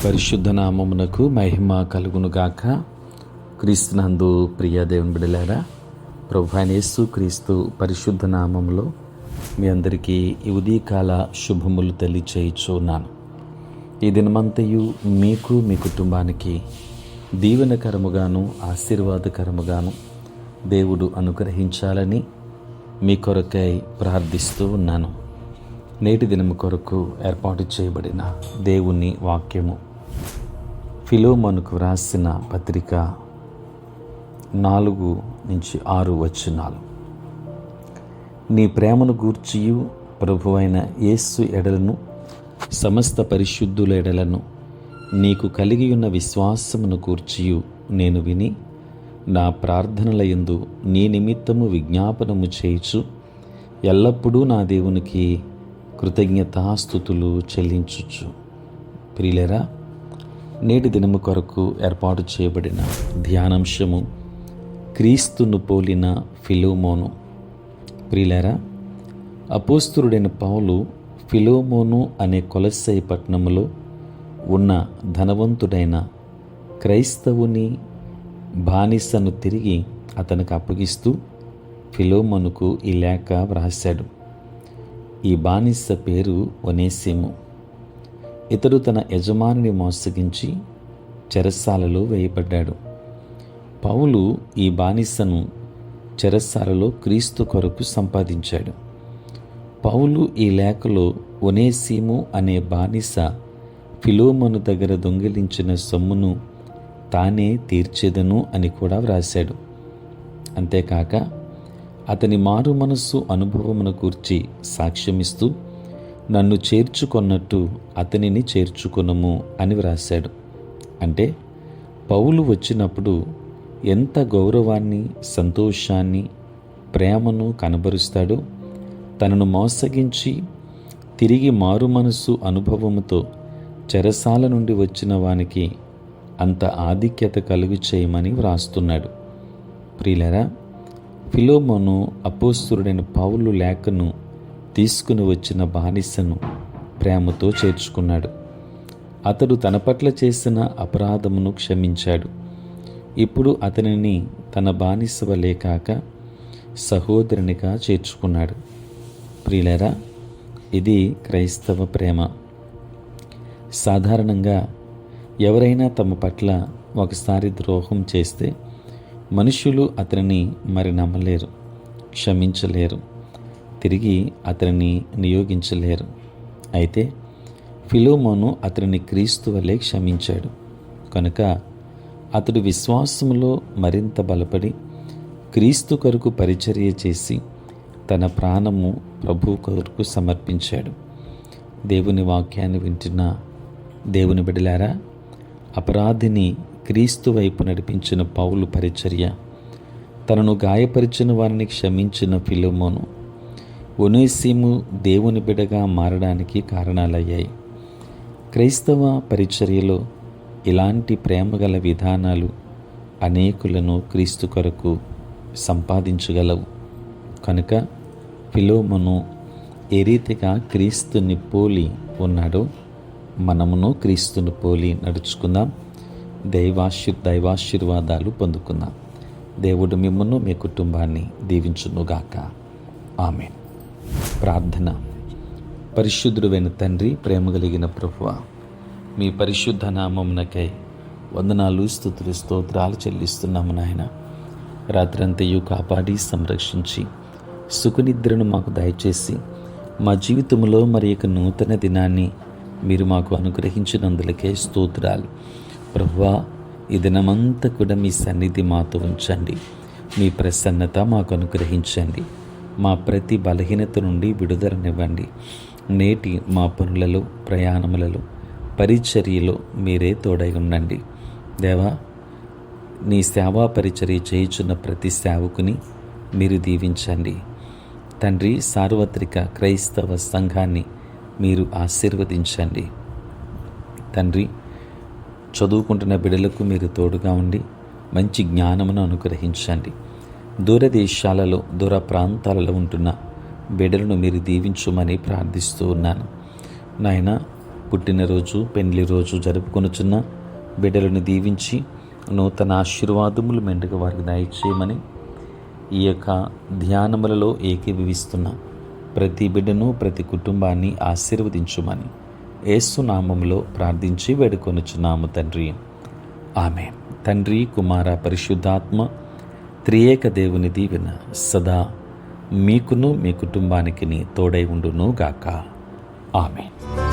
పరిశుద్ధ నామమునకు మహిమ కలుగునుగాక. క్రీస్తునందు ప్రియ దేవుని బిడ్డలారా, ప్రభువైన యేసు క్రీస్తు పరిశుద్ధ నామములో మీ అందరికీ ఈ ఉదయకాల శుభములు తెలియచేయుచున్నాను. ఈ దినమంతయు మీకు మీ కుటుంబానికి దీవెనకరముగాను ఆశీర్వాదకరముగాను దేవుడు అనుగ్రహించాలని మీ కొరకై ప్రార్థిస్తూ ఉన్నాను. నేటి దినము కొరకు ఏర్పాటు చేయబడిన దేవుని వాక్యము ఫిలోమోనుకు వ్రాసిన పత్రిక 4-6 వచనాలు. నీ ప్రేమను గూర్చియు ప్రభువైన యేసు ఎడలను సమస్త పరిశుద్ధుల ఎడలను నీకు కలిగి ఉన్న విశ్వాసమును గూర్చియు నేను విని నా ప్రార్థనల యందు నీ నిమిత్తము విజ్ఞాపనము చేయుచు ఎల్లప్పుడూ నా దేవునికి కృతజ్ఞతాస్తుతులు చెల్లించుచు. ప్రియులరా, నేటి దినము కొరకు ఏర్పాటు చేయబడిన ధ్యానాంశము క్రీస్తును పోలిన ఫిలోమోను. ప్రియులరా, అపోస్తలుడైన పౌలు ఫిలోమోను అనే కొలస్సై పట్టణములో ఉన్న ధనవంతుడైన క్రైస్తవుని బానిసను తిరిగి అతనికి అప్పగిస్తూ ఫిలోమోనుకు ఈ లేఖ వ్రాశాడు. ఈ బానిస పేరు ఒనేసిము. ఇతడు తన యజమానిని మోసగించి చెరసాలలో వేయబడ్డాడు. పౌలు ఈ బానిసను చెరసాలలో క్రీస్తు కొరకు సంపాదించాడు. పౌలు ఈ లేఖలో ఒనేసిము అనే బానిస ఫిలోమోను దగ్గర దొంగిలించిన సొమ్మును తానే తీర్చెదను అని కూడా వ్రాశాడు. అంతేకాక అతని మారు మనస్సు అనుభవమును గూర్చి సాక్ష్యమిస్తూ నన్ను చేర్చుకొన్నట్టు అతనిని చేర్చుకొనుము అని వ్రాశాడు. అంటే పౌలు వచ్చినప్పుడు ఎంత గౌరవాన్ని, సంతోషాన్ని, ప్రేమను కనబరుస్తాడో, తనను మోసగించి తిరిగి మారు మనస్సు అనుభవముతో చెరసాల నుండి వచ్చిన వానికి అంత ఆధిక్యత కలుగు చేయమని వ్రాస్తున్నాడు. ప్రియులరా, ఫిలోమోను అపోస్తలుడైన పౌలు లేఖను తీసుకుని వచ్చిన బానిసను ప్రేమతో చేర్చుకున్నాడు. అతడు తన పట్ల చేసిన అపరాధమును క్షమించాడు. ఇప్పుడు అతనిని తన బానిస వలే కాక సహోదరునిగా చేర్చుకున్నాడు. ప్రియులరా, ఇది క్రైస్తవ ప్రేమ. సాధారణంగా ఎవరైనా తమ పట్ల ఒకసారి ద్రోహం చేస్తే మనుషులు అతనిని మరి నమ్మలేరు, క్షమించలేరు, తిరిగి అతనిని నియోగించలేరు. అయితే ఫిలోమోను అతనిని క్రీస్తు వలె క్షమించాడు. కనుక అతడు విశ్వాసములో మరింత బలపడి క్రీస్తు కొరకు పరిచర్య చేసి తన ప్రాణము ప్రభువు కొరకు సమర్పించాడు. దేవుని వాక్యాన్ని వింటున్న దేవుని బిడ్డలారా, అపరాధిని క్రీస్తు వైపు నడిపించిన పౌలు పరిచర్య, తనను గాయపరిచిన వారిని క్షమించిన ఫిలోమోను, ఒనేసిము దేవుని బిడ్డగా మారడానికి కారణాలయ్యాయి. క్రైస్తవ పరిచర్యలో ఇలాంటి ప్రేమగల విధానాలు అనేకులను క్రీస్తు కొరకు సంపాదించగలవు. కనుక ఫిలోమోను ఏ రీతిగా క్రీస్తుని పోలి ఉన్నాడో మనమును క్రీస్తుని పోలి నడుచుకుందాం. దైవాశీర్వాదాలు పొందుకుందాం. దేవుడు మిమ్మల్ని, మీ కుటుంబాన్ని దీవించునుగాక. ఆమేన్. ప్రార్థన. పరిశుద్ధుడైన తండ్రి, ప్రేమ కలిగిన ప్రభువా, మీ పరిశుద్ధ నామమునకై వందనాలు, స్తుతులు, స్తోత్రాలు చెల్లిస్తున్నాము నాయన. రాత్రంతయు కాపాడి సంరక్షించి సుఖనిద్రను మాకు దయచేసి మా జీవితంలో మరి యొక్క నూతన దినాన్ని మీరు మాకు అనుగ్రహించినందులకే స్తోత్రాలు. ప్రభువా, ఈ దినమంతా కూడా మీ సన్నిధి మాతో ఉంచండి. మీ ప్రసన్నత మాకు అనుగ్రహించండి. మా ప్రతి బలహీనత నుండి విడుదలనివ్వండి. నేటి మా పనులలో, ప్రయాణములలో, పరిచర్యలో మీరే తోడై ఉండండి. దేవా, నీ సేవా పరిచర్య చేయుచున్న ప్రతి సేవకుని మీరు దీవించండి. తండ్రి, సార్వత్రిక క్రైస్తవ సంఘాన్ని మీరు ఆశీర్వదించండి. తండ్రి, చదువుకుంటున్న బిడ్డలకు మీరు తోడుగా ఉండి మంచి జ్ఞానమును అనుగ్రహించండి. దూరదేశాలలో, దూర ప్రాంతాలలో ఉంటున్న బిడ్డలను మీరు దీవించుమని ప్రార్థిస్తూ ఉన్నాను. నాయన, పుట్టినరోజు, పెండ్లి రోజు జరుపుకొనుచున్న బిడ్డలను దీవించి నూతన ఆశీర్వాదములు మెండుగా వారికి దయచేయమని, ఈ యొక్క ధ్యానములలో ఏకీభవిస్తున్న ప్రతి బిడ్డను, ప్రతి కుటుంబాన్ని ఆశీర్వదించుమని యేసు నామములో ప్రార్థించి వేడుకొనుచున్నాము తండ్రి. ఆమేన్. తండ్రి, కుమార, పరిశుద్ధాత్మ త్రియేక దేవుని దీవెన సదా మీకును మీ కుటుంబానికి తోడై ఉండును గాక. ఆమేన్.